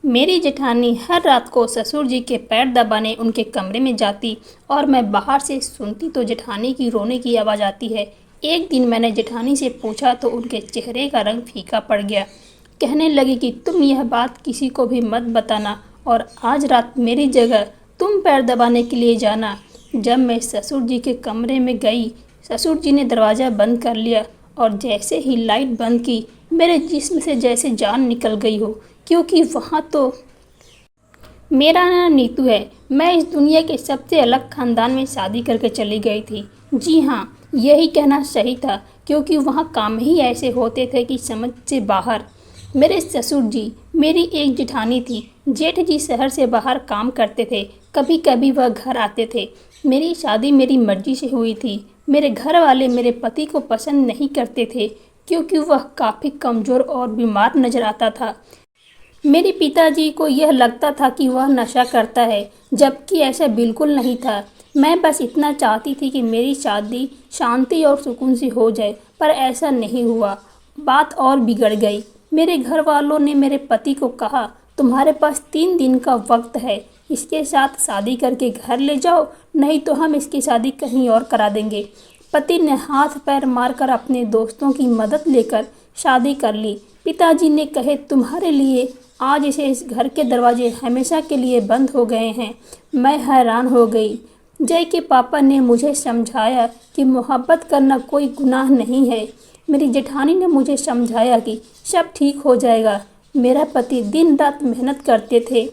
मेरी जेठानी हर रात को ससुर जी के पैर दबाने उनके कमरे में जाती और मैं बाहर से सुनती तो जेठानी की रोने की आवाज़ आती है। एक दिन मैंने जेठानी से पूछा तो उनके चेहरे का रंग फीका पड़ गया। कहने लगी कि तुम यह बात किसी को भी मत बताना और आज रात मेरी जगह तुम पैर दबाने के लिए जाना। जब मैं ससुर जी के कमरे में गई, ससुर जी ने दरवाज़ा बंद कर लिया और जैसे ही लाइट बंद की मेरे जिस्म से जैसे जान निकल गई हो, क्योंकि वहाँ तो मेरा नाम नीतू है। मैं इस दुनिया के सबसे अलग ख़ानदान में शादी करके चली गई थी। जी हाँ, यही कहना सही था, क्योंकि वहाँ काम ही ऐसे होते थे कि समझ से बाहर। मेरे ससुर जी, मेरी एक जेठानी थी। जेठ जी शहर से बाहर काम करते थे, कभी कभी वह घर आते थे। मेरी शादी मेरी मर्जी से हुई थी। मेरे घर वाले मेरे पति को पसंद नहीं करते थे, क्योंकि वह काफ़ी कमज़ोर और बीमार नज़र आता था। मेरे पिताजी को यह लगता था कि वह नशा करता है, जबकि ऐसा बिल्कुल नहीं था। मैं बस इतना चाहती थी कि मेरी शादी शांति और सुकून से हो जाए, पर ऐसा नहीं हुआ। बात और बिगड़ गई। मेरे घर वालों ने मेरे पति को कहा, तुम्हारे पास 3 दिन का वक्त है, इसके साथ शादी करके घर ले जाओ, नहीं तो हम इसकी शादी कहीं और करा देंगे। पति ने हाथ पैर मारकर अपने दोस्तों की मदद लेकर शादी कर ली। पिताजी ने कहे, तुम्हारे लिए आज इसे इस घर के दरवाजे हमेशा के लिए बंद हो गए हैं। मैं हैरान हो गई। जय के पापा ने मुझे समझाया कि मोहब्बत करना कोई गुनाह नहीं है। मेरी जेठानी ने मुझे समझाया कि सब ठीक हो जाएगा। मेरा पति दिन रात मेहनत करते थे।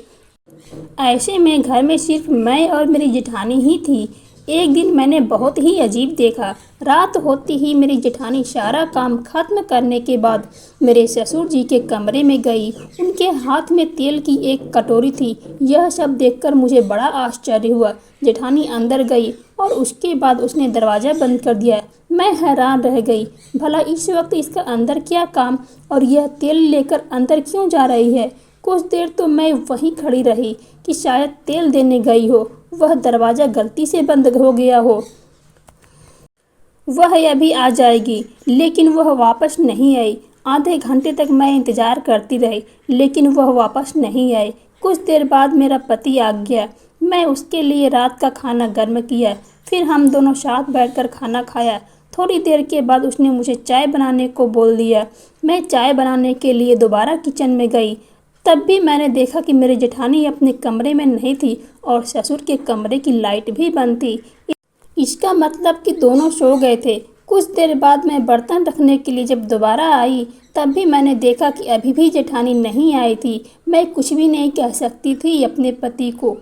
ऐसे में घर में सिर्फ मैं और मेरी जेठानी ही थी। एक दिन मैंने बहुत ही अजीब देखा। रात होती ही मेरी जेठानी सारा काम खत्म करने के बाद मेरे ससुर जी के कमरे में गई। उनके हाथ में तेल की एक कटोरी थी। यह सब देखकर मुझे बड़ा आश्चर्य हुआ। जेठानी अंदर गई और उसके बाद उसने दरवाज़ा बंद कर दिया। मैं हैरान रह गई, भला इस वक्त इसका अंदर क्या काम और यह तेल लेकर अंदर क्यों जा रही है। कुछ देर तो मैं वहीं खड़ी रही कि शायद तेल देने गई हो, वह दरवाज़ा गलती से बंद हो गया हो। वह अभी आ जाएगी, लेकिन वह वापस नहीं आई। आधे घंटे तक मैं इंतज़ार करती रही, लेकिन वह वापस नहीं आए। कुछ देर बाद मेरा पति आ गया। मैं उसके लिए रात का खाना गर्म किया, फिर हम दोनों साथ बैठकर खाना खाया। थोड़ी देर के बाद उसने मुझे चाय बनाने को बोल दिया। मैं चाय बनाने के लिए दोबारा किचन में गई। तब भी मैंने देखा कि मेरी जेठानी अपने कमरे में नहीं थी और ससुर के कमरे की लाइट भी बंद थी। इसका मतलब कि दोनों सो गए थे। कुछ देर बाद मैं बर्तन रखने के लिए जब दोबारा आई, तब भी मैंने देखा कि अभी भी जेठानी नहीं आई थी। मैं कुछ भी नहीं कह सकती थी अपने पति को।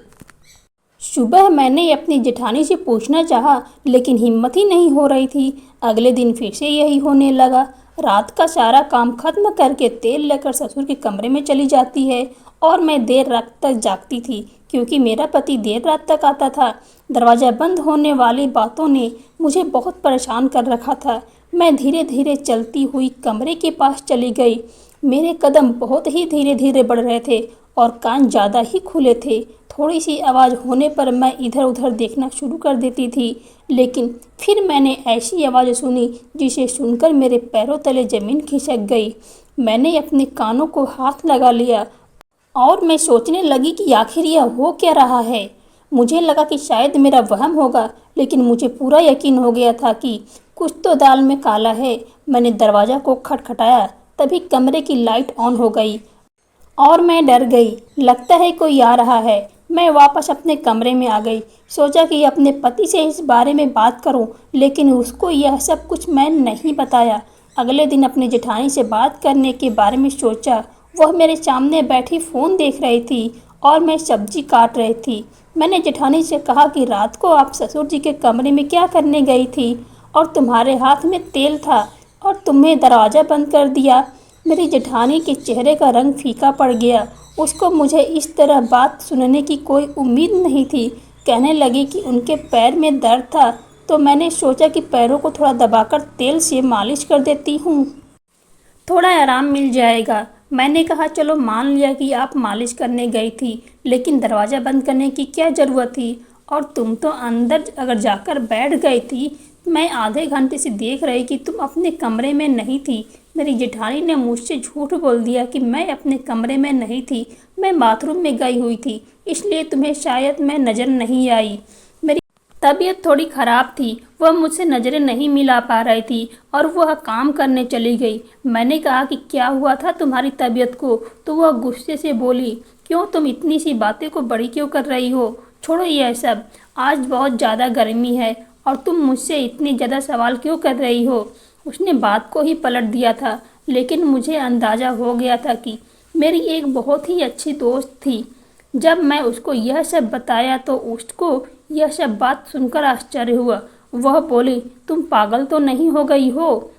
सुबह मैंने अपनी जेठानी से पूछना चाहा, लेकिन हिम्मत ही नहीं हो रही थी। अगले दिन फिर से यही होने लगा। रात का सारा काम खत्म करके तेल लेकर ससुर के कमरे में चली जाती है और मैं देर रात तक जागती थी, क्योंकि मेरा पति देर रात तक आता था। दरवाज़ा बंद होने वाली बातों ने मुझे बहुत परेशान कर रखा था। मैं धीरे धीरे चलती हुई कमरे के पास चली गई। मेरे कदम बहुत ही धीरे धीरे बढ़ रहे थे और कान ज़्यादा ही खुले थे। थोड़ी सी आवाज़ होने पर मैं इधर उधर देखना शुरू कर देती थी, लेकिन फिर मैंने ऐसी आवाज़ सुनी जिसे सुनकर मेरे पैरों तले ज़मीन खिसक गई। मैंने अपने कानों को हाथ लगा लिया और मैं सोचने लगी कि आखिर यह हो क्या रहा है। मुझे लगा कि शायद मेरा वहम होगा, लेकिन मुझे पूरा यकीन हो गया था कि कुछ तो दाल में काला है। मैंने दरवाज़ा को खटखटाया, तभी कमरे की लाइट ऑन हो गई और मैं डर गई। लगता है कोई आ रहा है। मैं वापस अपने कमरे में आ गई। सोचा कि अपने पति से इस बारे में बात करूं, लेकिन उसको यह सब कुछ मैं नहीं बताया। अगले दिन अपनी जेठानी से बात करने के बारे में सोचा। वह मेरे सामने बैठी फ़ोन देख रही थी और मैं सब्जी काट रही थी। मैंने जेठानी से कहा कि रात को आप ससुर जी के कमरे में क्या करने गई थी और तुम्हारे हाथ में तेल था और तुमने दरवाज़ा बंद कर दिया। मेरी जेठानी के चेहरे का रंग फीका पड़ गया। उसको मुझे इस तरह बात सुनने की कोई उम्मीद नहीं थी। कहने लगी कि उनके पैर में दर्द था, तो मैंने सोचा कि पैरों को थोड़ा दबाकर तेल से मालिश कर देती हूँ, थोड़ा आराम मिल जाएगा। मैंने कहा, चलो मान लिया कि आप मालिश करने गई थी, लेकिन दरवाज़ा बंद करने की क्या ज़रूरत थी? और तुम तो अंदर अगर जाकर बैठ गई थी। मैं आधे घंटे से देख रही कि तुम अपने कमरे में नहीं थी। मेरी जेठानी ने मुझसे झूठ बोल दिया कि मैं अपने कमरे में नहीं थी, मैं बाथरूम में गई हुई थी, इसलिए तुम्हें शायद मैं नज़र नहीं आई। मेरी तबीयत थोड़ी ख़राब थी, वह मुझसे नज़रें नहीं मिला पा रही थी और वह काम करने चली गई। मैंने कहा कि क्या हुआ था तुम्हारी तबीयत को, तो वह गुस्से से बोली, क्यों तुम इतनी सी बातें को बड़ी क्यों कर रही हो, छोड़ो यह सब, आज बहुत ज़्यादा गर्मी है और तुम मुझसे इतने ज़्यादा सवाल क्यों कर रही हो। उसने बात को ही पलट दिया था, लेकिन मुझे अंदाज़ा हो गया था कि मेरी एक बहुत ही अच्छी दोस्त थी। जब मैं उसको यह सब बताया तो उसको यह सब बात सुनकर आश्चर्य हुआ। वह बोली, तुम पागल तो नहीं हो गई हो?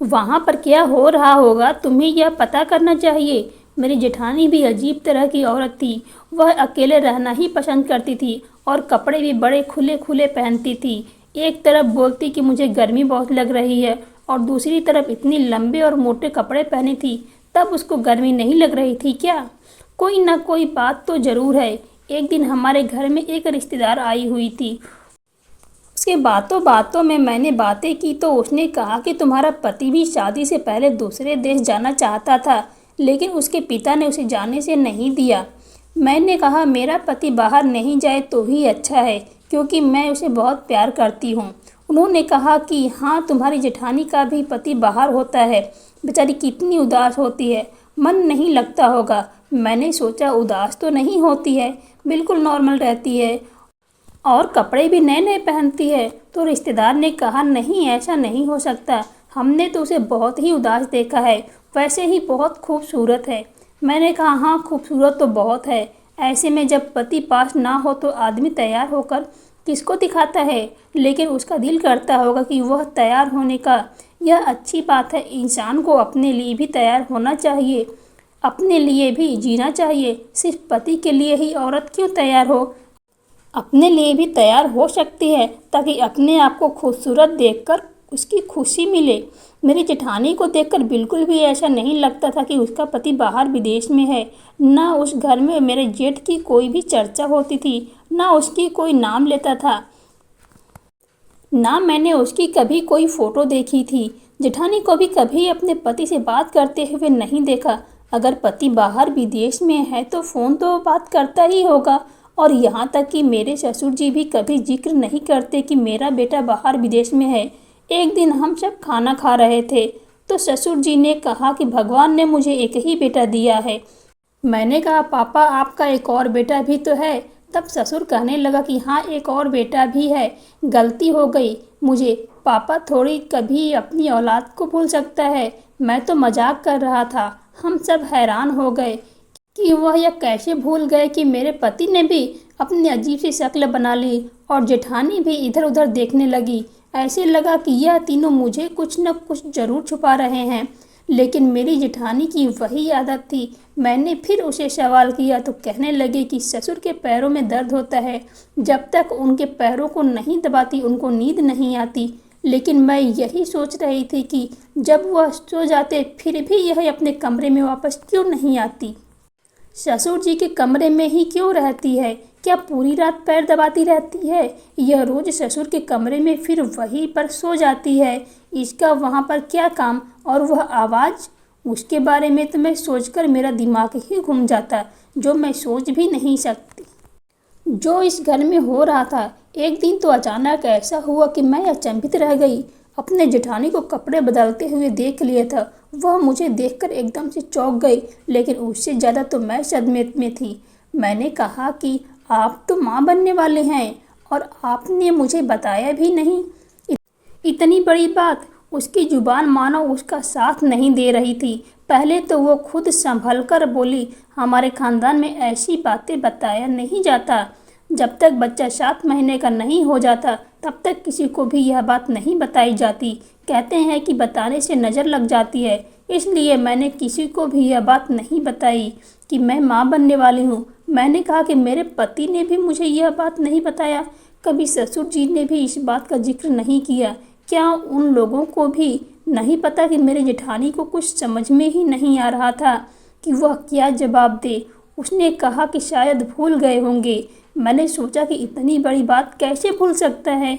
वहाँ पर क्या हो रहा होगा तुम्हें यह पता करना चाहिए। मेरी जेठानी भी अजीब तरह की औरत थी। वह अकेले रहना ही पसंद करती थी और कपड़े भी बड़े खुले खुले पहनती थी। एक तरफ बोलती कि मुझे गर्मी बहुत लग रही है और दूसरी तरफ इतनी लंबे और मोटे कपड़े पहनी थी, तब उसको गर्मी नहीं लग रही थी क्या? कोई ना कोई बात तो ज़रूर है। एक दिन हमारे घर में एक रिश्तेदार आई हुई थी। उसके बातों बातों में मैंने बातें की तो उसने कहा कि तुम्हारा पति भी शादी से पहले दूसरे देश जाना चाहता था, लेकिन उसके पिता ने उसे जाने से नहीं दिया। मैंने कहा मेरा पति बाहर नहीं जाए तो ही अच्छा है, क्योंकि मैं उसे बहुत प्यार करती हूँ। उन्होंने कहा कि हाँ, तुम्हारी जेठानी का भी पति बाहर होता है, बेचारी कितनी उदास होती है, मन नहीं लगता होगा। मैंने सोचा उदास तो नहीं होती है, बिल्कुल नॉर्मल रहती है और कपड़े भी नए नए पहनती है। तो रिश्तेदार ने कहा नहीं, ऐसा नहीं हो सकता, हमने तो उसे बहुत ही उदास देखा है, वैसे ही बहुत खूबसूरत है। मैंने कहा हाँ, खूबसूरत तो बहुत है, ऐसे में जब पति पास ना हो तो आदमी तैयार होकर किसको दिखाता है, लेकिन उसका दिल करता होगा कि वह तैयार होने का। यह अच्छी बात है, इंसान को अपने लिए भी तैयार होना चाहिए, अपने लिए भी जीना चाहिए। सिर्फ पति के लिए ही औरत क्यों तैयार हो, अपने लिए भी तैयार हो सकती है, ताकि अपने आप को खूबसूरत देखकर उसकी खुशी मिले। मेरी जेठानी को देखकर बिल्कुल भी ऐसा नहीं लगता था कि उसका पति बाहर विदेश में है। ना उस घर में मेरे जेठ की कोई भी चर्चा होती थी, ना उसकी कोई नाम लेता था, ना मैंने उसकी कभी कोई फ़ोटो देखी थी। जेठानी को भी कभी अपने पति से बात करते हुए नहीं देखा। अगर पति बाहर विदेश में है तो फ़ोन तो बात करता ही होगा। और यहाँ तक कि मेरे ससुर जी भी कभी जिक्र नहीं करते कि मेरा बेटा बाहर विदेश में है। एक दिन हम सब खाना खा रहे थे तो ससुर जी ने कहा कि भगवान ने मुझे एक ही बेटा दिया है। मैंने कहा पापा, आपका एक और बेटा भी तो है। तब ससुर कहने लगा कि हाँ, एक और बेटा भी है, गलती हो गई मुझे। पापा थोड़ी कभी अपनी औलाद को भूल सकता है, मैं तो मजाक कर रहा था। हम सब हैरान हो गए कि वह यह कैसे भूल गए कि मेरे पति ने भी अपनी अजीब सी शक्ल बना ली। और जेठानी भी इधर उधर देखने लगी। ऐसे लगा कि यह तीनों मुझे कुछ न कुछ जरूर छुपा रहे हैं, लेकिन मेरी जेठानी की वही आदत थी। मैंने फिर उसे सवाल किया तो कहने लगे कि ससुर के पैरों में दर्द होता है, जब तक उनके पैरों को नहीं दबाती उनको नींद नहीं आती। लेकिन मैं यही सोच रही थी कि जब वह सो जाते फिर भी यह अपने कमरे में वापस क्यों नहीं आती, ससुर जी के कमरे में ही क्यों रहती है? क्या पूरी रात पैर दबाती रहती है? यह रोज ससुर के कमरे में फिर वहीं पर सो जाती है, इसका वहाँ पर क्या काम? और वह आवाज़, उसके बारे में तो मैं सोचकर मेरा दिमाग ही घूम जाता, जो मैं सोच भी नहीं सकती जो इस घर में हो रहा था। एक दिन तो अचानक ऐसा हुआ कि मैं अचंभित रह गई। अपने जेठानी को कपड़े बदलते हुए देख लिया था। वह मुझे देखकर एकदम से चौंक गई, लेकिन उससे ज़्यादा तो मैं सदमे में थी। मैंने कहा कि आप तो माँ बनने वाले हैं और आपने मुझे बताया भी नहीं। इतनी बड़ी बात। उसकी जुबान मानो उसका साथ नहीं दे रही थी। पहले तो वो खुद संभल कर बोली, हमारे खानदान में ऐसी बातें बताया नहीं जाता। जब तक बच्चा 7 महीने का नहीं हो जाता तब तक किसी को भी यह बात नहीं बताई जाती। कहते हैं कि बताने से नज़र लग जाती है, इसलिए मैंने किसी को भी यह बात नहीं बताई कि मैं माँ बनने वाली हूँ। मैंने कहा कि मेरे पति ने भी मुझे यह बात नहीं बताया, कभी ससुर जी ने भी इस बात का जिक्र नहीं किया। क्या उन लोगों को भी नहीं पता कि मेरे जेठानी को कुछ समझ में ही नहीं आ रहा था कि वह क्या जवाब दे? उसने कहा कि शायद भूल गए होंगे। मैंने सोचा कि इतनी बड़ी बात कैसे भूल सकता है,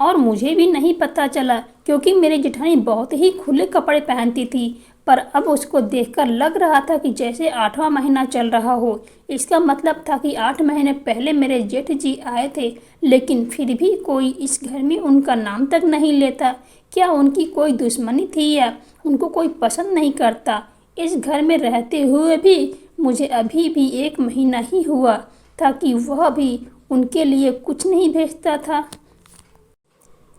और मुझे भी नहीं पता चला क्योंकि मेरी जेठानी बहुत ही खुले कपड़े पहनती थी। पर अब उसको देखकर लग रहा था कि जैसे 8वां महीना चल रहा हो। इसका मतलब था कि 8 महीने पहले मेरे जेठ जी आए थे, लेकिन फिर भी कोई इस घर में उनका नाम तक नहीं लेता। क्या उनकी कोई दुश्मनी थी या उनको कोई पसंद नहीं करता? इस घर में रहते हुए भी मुझे अभी भी 1 महीना ही हुआ था कि वह भी उनके लिए कुछ नहीं भेजता था।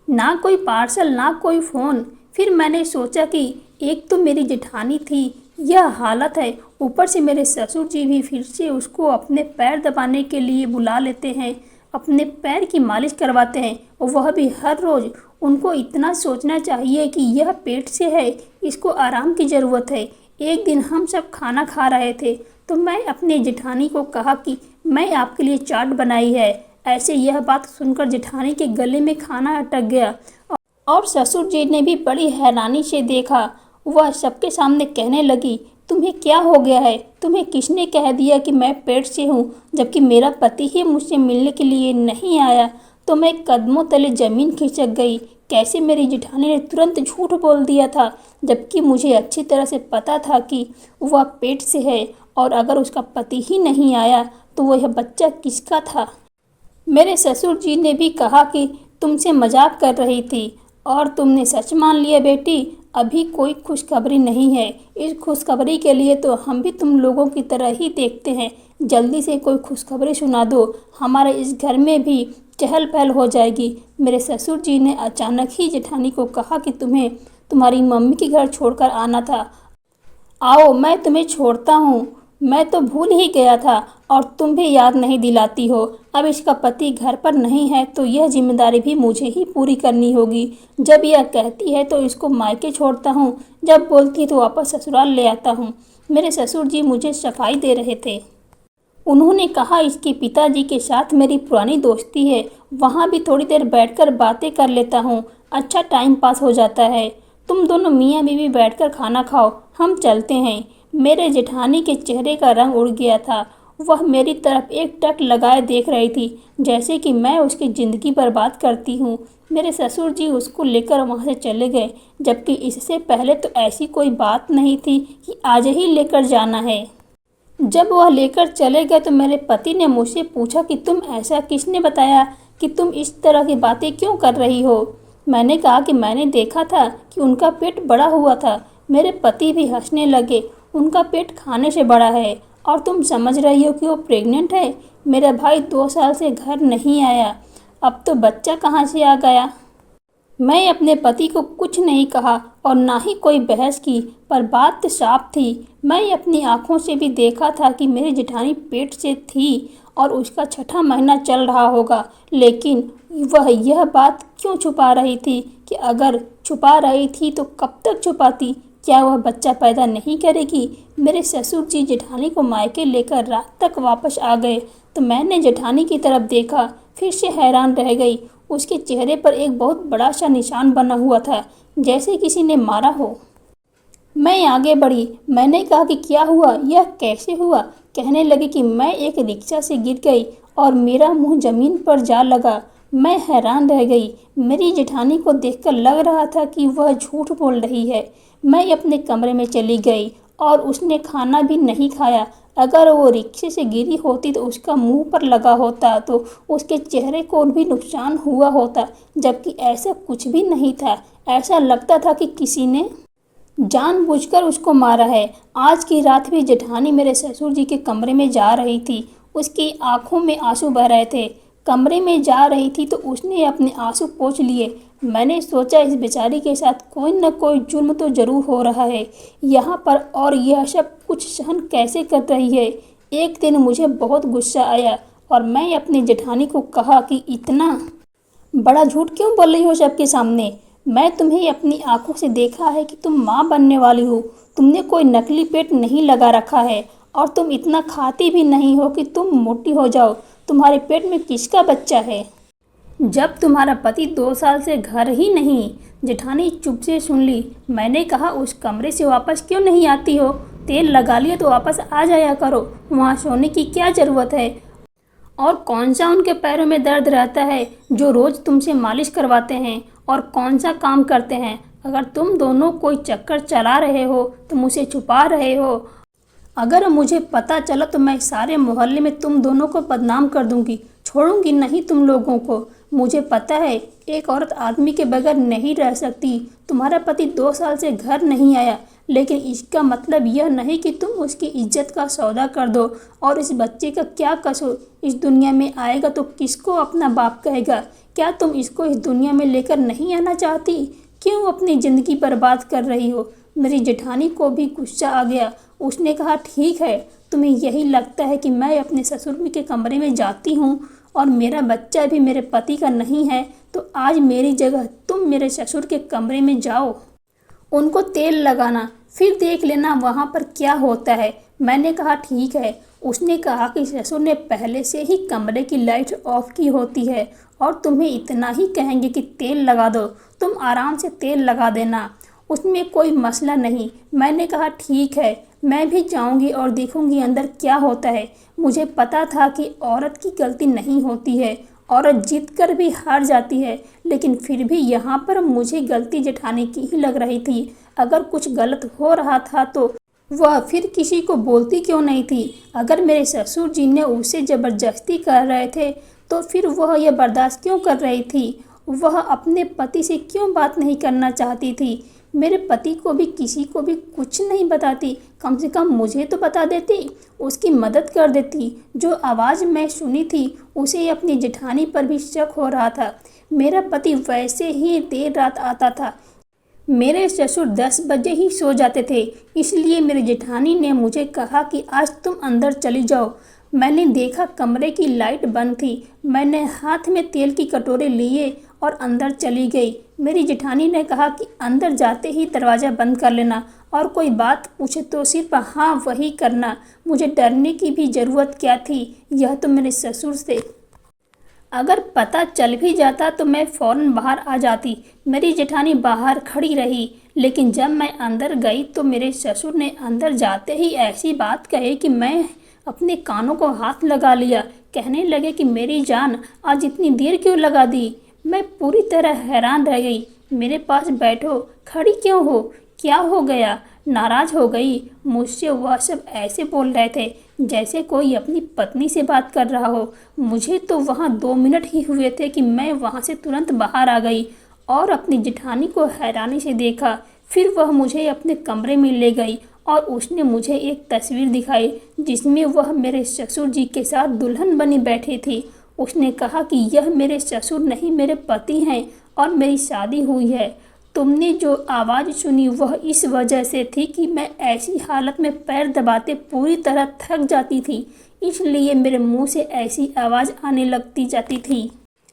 ना कोई पार्सल, ना कोई फ़ोन। फिर मैंने सोचा कि एक तो मेरी जेठानी थी, यह हालत है, ऊपर से मेरे ससुर जी भी फिर से उसको अपने पैर दबाने के लिए बुला लेते हैं, अपने पैर की मालिश करवाते हैं, और वह भी हर रोज़। उनको इतना सोचना चाहिए कि यह पेट से है, इसको आराम की ज़रूरत है। एक दिन हम सब खाना खा रहे थे तो मैं अपने जेठानी को कहा कि मैं आपके लिए चाट बनाई है। ऐसे यह बात सुनकर जेठानी के गले में खाना अटक गया और ससुर जी ने भी बड़ी हैरानी से देखा। वह सबके सामने कहने लगी, तुम्हें क्या हो गया है? तुम्हें किसने कह दिया कि मैं पेट से हूँ, जबकि मेरा पति ही मुझसे मिलने के लिए नहीं आया? तो मैं कदमों तले ज़मीन खिसक गई। कैसे मेरी जेठानी ने तुरंत झूठ बोल दिया था, जबकि मुझे अच्छी तरह से पता था कि वह पेट से है, और अगर उसका पति ही नहीं आया तो वह बच्चा किसका था? मेरे ससुर जी ने भी कहा कि तुमसे मजाक कर रही थी और तुमने सच मान लिया। बेटी, अभी कोई खुशखबरी नहीं है। इस खुशखबरी के लिए तो हम भी तुम लोगों की तरह ही देखते हैं। जल्दी से कोई खुशखबरी सुना दो, हमारे इस घर में भी चहल पहल हो जाएगी। मेरे ससुर जी ने अचानक ही जेठानी को कहा कि तुम्हें तुम्हारी मम्मी के घर छोड़कर आना था। आओ, मैं तुम्हें छोड़ता हूँ। मैं तो भूल ही गया था और तुम भी याद नहीं दिलाती हो। अब इसका पति घर पर नहीं है तो यह जिम्मेदारी भी मुझे ही पूरी करनी होगी। जब यह कहती है तो इसको मायके छोड़ता हूँ, जब बोलती है तो वापस ससुराल ले आता हूँ। मेरे ससुर जी मुझे सफाई दे रहे थे। उन्होंने कहा, इसके पिताजी के साथ मेरी पुरानी दोस्ती है, वहाँ भी थोड़ी देर बैठकर बातें कर लेता हूँ, अच्छा टाइम पास हो जाता है। तुम दोनों मियाँ बीवी बैठकर खाना खाओ, हम चलते हैं। मेरे जेठानी के चेहरे का रंग उड़ गया था। वह मेरी तरफ एक टक लगाए देख रही थी, जैसे कि मैं उसकी ज़िंदगी बर्बाद करती हूँ। मेरे ससुर जी उसको लेकर वहाँ से चले गए, जबकि इससे पहले तो ऐसी कोई बात नहीं थी कि आज ही लेकर जाना है। जब वह लेकर चले गए तो मेरे पति ने मुझसे पूछा कि तुम ऐसा किसने बताया कि तुम इस तरह की बातें क्यों कर रही हो? मैंने कहा कि मैंने देखा था कि उनका पेट बड़ा हुआ था। मेरे पति भी हंसने लगे। उनका पेट खाने से बड़ा है और तुम समझ रही हो कि वो प्रेग्नेंट है? मेरा भाई 2 साल से घर नहीं आया, अब तो बच्चा कहाँ से आ गया? मैं अपने पति को कुछ नहीं कहा और ना ही कोई बहस की, पर बात तो साफ थी। मैं अपनी आंखों से भी देखा था कि मेरी जेठानी पेट से थी और उसका 6वां महीना चल रहा होगा, लेकिन वह यह बात क्यों छुपा रही थी? कि अगर छुपा रही थी तो कब तक छुपाती? क्या वह बच्चा पैदा नहीं करेगी? मेरे ससुर जी जेठानी को मायके लेकर रात तक वापस आ गए तो मैंने जेठानी की तरफ देखा, फिर से हैरान रह गई। उसके चेहरे पर एक बहुत बड़ा सा निशान बना हुआ था, जैसे किसी ने मारा हो। मैं आगे बढ़ी। मैंने कहा कि क्या हुआ, यह कैसे हुआ? कहने लगी कि मैं एक रिक्शा से गिर गई और मेरा मुंह जमीन पर जा लगा। मैं हैरान रह गई। मेरी जेठानी को देखकर लग रहा था कि वह झूठ बोल रही है। मैं अपने कमरे में चली गई और उसने खाना भी नहीं खाया। अगर वो रिक्शे से गिरी होती तो उसका मुंह पर लगा होता तो उसके चेहरे को भी नुकसान हुआ होता, जबकि ऐसा कुछ भी नहीं था। ऐसा लगता था कि किसी ने जानबूझकर उसको मारा है। आज की रात भी जेठानी मेरे ससुर जी के कमरे में जा रही थी। उसकी आंखों में आंसू बह रहे थे। कमरे में जा रही थी तो उसने अपने आंसू पोंछ लिए। मैंने सोचा, इस बेचारी के साथ कोई न कोई जुल्म तो जरूर हो रहा है यहाँ पर, और यह सब कुछ सहन कैसे कर रही है। एक दिन मुझे बहुत गुस्सा आया और मैं अपनी जेठानी को कहा कि इतना बड़ा झूठ क्यों बोल रही हो सबके सामने? मैं तुम्हें अपनी आंखों से देखा है कि तुम माँ बनने वाली हो। तुमने कोई नकली पेट नहीं लगा रखा है और तुम इतना खाती भी नहीं हो कि तुम मोटी हो जाओ। तुम्हारे पेट में किसका बच्चा है? जब तुम्हारा पति 2 साल से घर ही नहीं। जेठानी चुप से सुन ली। मैंने कहा, उस कमरे से वापस क्यों नहीं आती हो? तेल लगा लिया तो वापस आ जाया करो, वहाँ सोने की क्या ज़रूरत है? और कौन सा उनके पैरों में दर्द रहता है जो रोज़ तुमसे मालिश करवाते हैं? और कौन सा काम करते हैं। अगर तुम दोनों कोई चक्कर चला रहे हो तो मुझे छुपा रहे हो। अगर मुझे पता चला तो मैं सारे मोहल्ले में तुम दोनों को बदनाम कर दूंगी, छोड़ूंगी नहीं तुम लोगों को। मुझे पता है एक औरत आदमी के बगैर नहीं रह सकती। तुम्हारा पति 2 साल से घर नहीं आया, लेकिन इसका मतलब यह नहीं कि तुम उसकी इज्जत का सौदा कर दो। और इस बच्चे का क्या कसूर? इस दुनिया में आएगा तो किसको अपना बाप कहेगा? क्या तुम इसको इस दुनिया में लेकर नहीं आना चाहती? क्यों अपनी ज़िंदगी बर्बाद कर रही हो? मेरी जेठानी को भी गुस्सा आ गया। उसने कहा, ठीक है, तुम्हें यही लगता है कि मैं अपने ससुर के कमरे में जाती हूँ और मेरा बच्चा भी मेरे पति का नहीं है, तो आज मेरी जगह तुम मेरे ससुर के कमरे में जाओ, उनको तेल लगाना, फिर देख लेना वहाँ पर क्या होता है। मैंने कहा, ठीक है। उसने कहा कि ससुर ने पहले से ही कमरे की लाइट ऑफ की होती है और तुम्हें इतना ही कहेंगे कि तेल लगा दो, तुम आराम से तेल लगा देना, उसमें कोई मसला नहीं। मैंने कहा, ठीक है, मैं भी जाऊंगी और देखूंगी अंदर क्या होता है। मुझे पता था कि औरत की गलती नहीं होती है, औरत जीत कर भी हार जाती है, लेकिन फिर भी यहाँ पर मुझे गलती जेठानी की ही लग रही थी। अगर कुछ गलत हो रहा था तो वह फिर किसी को बोलती क्यों नहीं थी? अगर मेरे ससुर जी ने उसे ज़बरदस्ती कर रहे थे तो फिर वह यह बर्दाश्त क्यों कर रही थी? वह अपने पति से क्यों बात नहीं करना चाहती थी? मेरे पति को भी किसी को भी कुछ नहीं बताती, कम से कम मुझे तो बता देती, उसकी मदद कर देती। जो आवाज़ मैं सुनी थी उसे अपनी जेठानी पर भी शक हो रहा था। मेरा पति वैसे ही देर रात आता था। मेरे ससुर 10 बजे ही सो जाते थे, इसलिए मेरी जेठानी ने मुझे कहा कि आज तुम अंदर चली जाओ। मैंने देखा कमरे की लाइट बंद थी। मैंने हाथ में तेल की कटोरे लिए और अंदर चली गई। मेरी जेठानी ने कहा कि अंदर जाते ही दरवाज़ा बंद कर लेना और कोई बात पूछे तो सिर्फ हाँ वही करना। मुझे डरने की भी ज़रूरत क्या थी? यह तो मेरे ससुर से अगर पता चल भी जाता तो मैं फ़ौरन बाहर आ जाती। मेरी जेठानी बाहर खड़ी रही, लेकिन जब मैं अंदर गई तो मेरे ससुर ने अंदर जाते ही ऐसी बात कही कि मैं अपने कानों को हाथ लगा लिया। कहने लगे कि मेरी जान, आज इतनी देर क्यों लगा दी? मैं पूरी तरह हैरान रह गई। मेरे पास बैठो, खड़ी क्यों हो? क्या हो गया? नाराज़ हो गई? मुझसे वह सब ऐसे बोल रहे थे जैसे कोई अपनी पत्नी से बात कर रहा हो। मुझे तो वहाँ 2 मिनट ही हुए थे कि मैं वहाँ से तुरंत बाहर आ गई और अपनी जेठानी को हैरानी से देखा। फिर वह मुझे अपने कमरे में ले गई और उसने मुझे एक तस्वीर दिखाई जिसमें वह मेरे ससुर जी के साथ दुल्हन बनी बैठी थी। उसने कहा कि यह मेरे ससुर नहीं, मेरे पति हैं और मेरी शादी हुई है। तुमने जो आवाज़ सुनी वह इस वजह से थी कि मैं ऐसी हालत में पैर दबाते पूरी तरह थक जाती थी, इसलिए मेरे मुंह से ऐसी आवाज़ आने लगती जाती थी।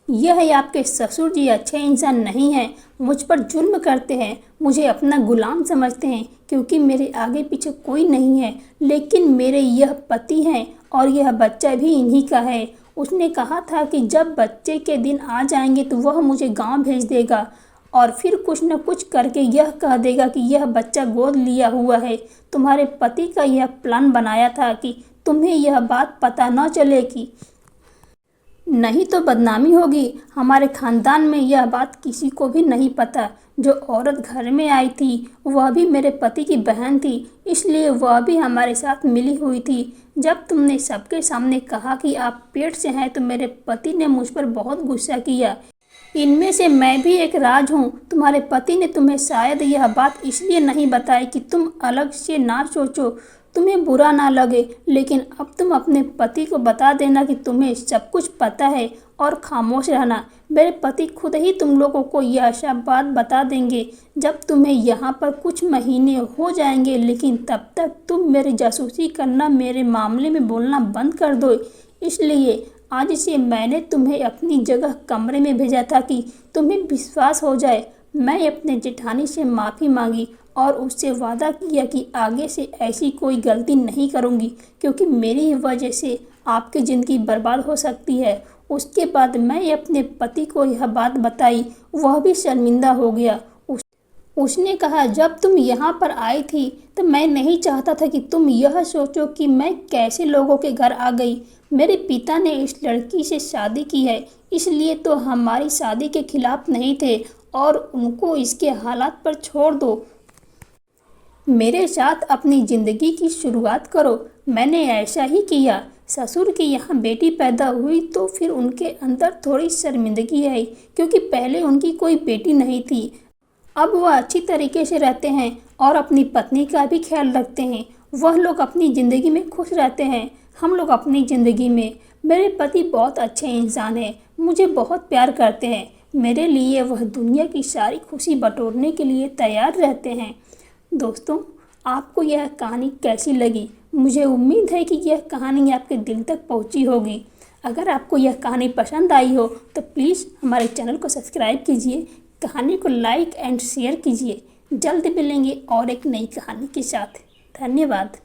यह आपके ससुर जी अच्छे इंसान नहीं हैं, मुझ पर जुल्म करते हैं, मुझे अपना गुलाम समझते हैं क्योंकि मेरे आगे पीछे कोई नहीं है, लेकिन मेरे यह पति हैं और यह बच्चा भी इन्हीं का है। उसने कहा था कि जब बच्चे के दिन आ जाएंगे तो वह मुझे गांव भेज देगा और फिर कुछ न कुछ करके यह कह देगा कि यह बच्चा गोद लिया हुआ है। तुम्हारे पति का यह प्लान बनाया था कि तुम्हें यह बात पता न चलेगी, नहीं तो बदनामी होगी। हमारे खानदान में यह बात किसी को भी नहीं पता। जो औरत घर में आई थी वह भी मेरे पति की बहन थी, इसलिए वह भी हमारे साथ मिली हुई थी। जब तुमने सबके सामने कहा कि आप पेट से हैं तो मेरे पति ने मुझ पर बहुत गुस्सा किया। इनमें से मैं भी एक राज हूँ। तुम्हारे पति ने तुम्हें शायद यह बात इसलिए नहीं बताई कि तुम अलग से ना सोचो, तुम्हें बुरा ना लगे, लेकिन अब तुम अपने पति को बता देना कि तुम्हें सब कुछ पता है और खामोश रहना। मेरे पति खुद ही तुम लोगों को यह सब बात बता देंगे जब तुम्हें यहाँ पर कुछ महीने हो जाएंगे, लेकिन तब तक तुम मेरी जासूसी करना, मेरे मामले में बोलना बंद कर दो। इसलिए आज से मैंने तुम्हें अपनी जगह कमरे में भेजा था कि तुम्हें विश्वास हो जाए। मैं अपने जेठानी से माफ़ी मांगी और उससे वादा किया कि आगे से ऐसी कोई गलती नहीं करूंगी, क्योंकि मेरी वजह से आपकी ज़िंदगी बर्बाद हो सकती है। उसके बाद मैं अपने पति को यह बात बताई, वह भी शर्मिंदा हो गया। उसने कहा, जब तुम यहाँ पर आई थी तो मैं नहीं चाहता था कि तुम यह सोचो कि मैं कैसे लोगों के घर आ गई। मेरे पिता ने इस लड़की से शादी की है, इसलिए तो हमारी शादी के खिलाफ नहीं थे और उनको इसके हालात पर छोड़ दो। मेरे साथ अपनी ज़िंदगी की शुरुआत करो। मैंने ऐसा ही किया। ससुर के यहाँ बेटी पैदा हुई तो फिर उनके अंदर थोड़ी शर्मिंदगी आई, क्योंकि पहले उनकी कोई बेटी नहीं थी। अब वह अच्छी तरीके से रहते हैं और अपनी पत्नी का भी ख्याल रखते हैं। वह लोग अपनी ज़िंदगी में खुश रहते हैं। हम लोग अपनी ज़िंदगी में, मेरे पति बहुत अच्छे इंसान हैं, मुझे बहुत प्यार करते हैं। मेरे लिए वह दुनिया की सारी खुशी बटोरने के लिए तैयार रहते हैं। दोस्तों, आपको यह कहानी कैसी लगी? मुझे उम्मीद है कि यह कहानी आपके दिल तक पहुंची होगी। अगर आपको यह कहानी पसंद आई हो तो प्लीज़ हमारे चैनल को सब्सक्राइब कीजिए, कहानी को लाइक एंड शेयर कीजिए। जल्द मिलेंगे और एक नई कहानी के साथ। धन्यवाद।